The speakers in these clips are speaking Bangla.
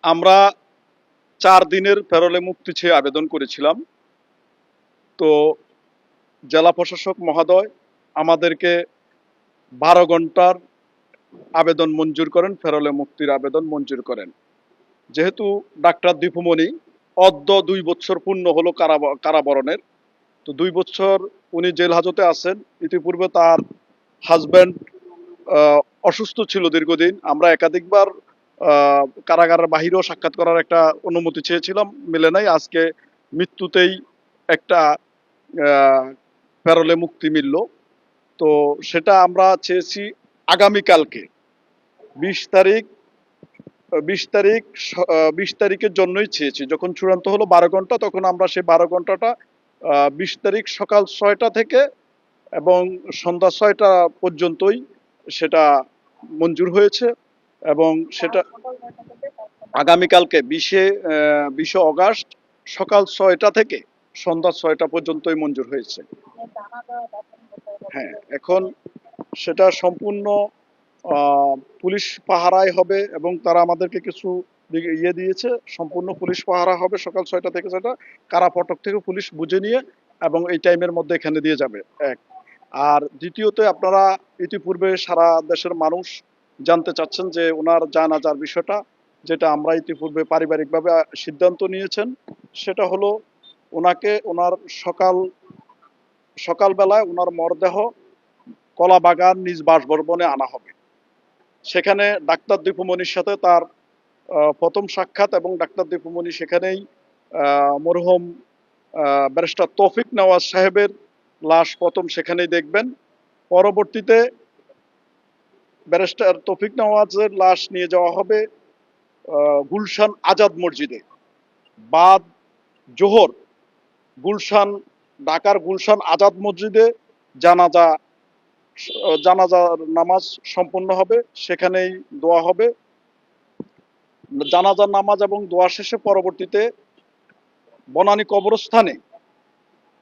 আমরা ৪ দিনের প্যারোলে মুক্তি চেয়ে আবেদন করেছিলাম। তো জেলা প্রশাসক মহোদয় আমাদেরকে ১২ ঘন্টার আবেদন মঞ্জুর করেন, প্যারোলে মুক্তির আবেদন মঞ্জুর করেন। যেহেতু ডাক্তার দীপুমণি অদ্য ২ বছর পূর্ণ হলো কারাবরণের। তো ২ বছর উনি জেল হাজতে আছেন। ইতিপূর্বে তার হাজব্যান্ড অসুস্থ ছিল দীর্ঘদিন। আমরা একাধিকবার কারাগারের বাহিরেও সাক্ষাৎ করার একটা অনুমতি চেয়েছিলাম, মেলে নাই। আজকে মৃত্যুতেই একটা প্যারোলে মুক্তি মিলল। তো সেটা আমরা চেয়েছি আগামীকালকে ২০ তারিখ ২০ তারিখ ২০ তারিখের জন্যই চেয়েছি। যখন চূড়ান্ত হলো ১২ ঘন্টা, তখন আমরা সেই ১২ ঘন্টাটা ২০ তারিখ সকাল ৬টা থেকে এবং সন্ধ্যা ৬টা পর্যন্তই সেটা মঞ্জুর হয়েছে। এবং সেটা আগামীকালকে ২০শে অগাস্ট সকাল ৬টা থেকে সন্ধ্যা ৬টা পর্যন্তই মঞ্জুর হয়েছে। হ্যাঁ, এখন সেটা সম্পূর্ণ পুলিশ পাহারায় হবে এবং তারা আমাদেরকে কিছু ইয়ে দিয়েছে। সম্পূর্ণ পুলিশ পাহারা হবে সকাল ৬টা থেকে ৬টা। কারা ফটক থেকে পুলিশ বুঝে নিয়ে এবং এই টাইমের মধ্যে এখানে দিয়ে যাবে, এক। আর দ্বিতীয়ত, আপনারা ইতিপূর্বে সারা দেশের মানুষ জানতে চাচ্ছেন যে ওনার জানাজার বিষয়টা, যেটা আমরা ইতিপূর্বে পারিবারিকভাবে সিদ্ধান্ত নিয়েছেন। সেটা হলো ওনাকে ওনার সকালবেলায় ওনার মরদেহ কলাবাগান নিজ বাসভবনে আনা হবে। সেখানে ডাক্তার দীপুমণির সাথে তার প্রথম সাক্ষাৎ এবং ডাক্তার দীপুমণি সেখানেই মরহুম ব্যারিস্টার তৌফিক নেওয়াজ সাহেবের লাশ প্রথম সেখানেই দেখবেন। পরবর্তীতে ব্যারিস্টার তৌফিক নেওয়াজের লাশ নিয়ে যাওয়া হবে গুলশান আজাদ মসজিদে। বাদ জোহর ঢাকার গুলশান আজাদ মসজিদে জানাজা জানাজার নামাজ সম্পন্ন হবে, সেখানেই দোয়া হবে। জানাজার নামাজ এবং দোয়া শেষে পরবর্তীতে বনানী কবরস্থানে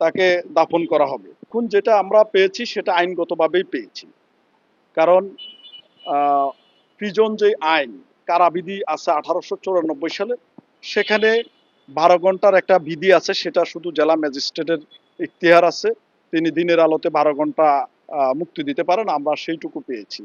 তাকে দাফন করা হবে। এখন যেটা আমরা পেয়েছি সেটা আইনগতভাবেই পেয়েছি। কারণ প্রিজন যে আইন, কারাবিধি আছে 1894 সালে, সেখানে ১২ ঘন্টার একটা বিধি আছে। সেটা শুধু জেলা ম্যাজিস্ট্রেটের ইখতিয়ার আছে, তিনি দিনের আলোতে ১২ ঘন্টা মুক্তি দিতে পারেন। আমরা সেইটুকু পেয়েছি।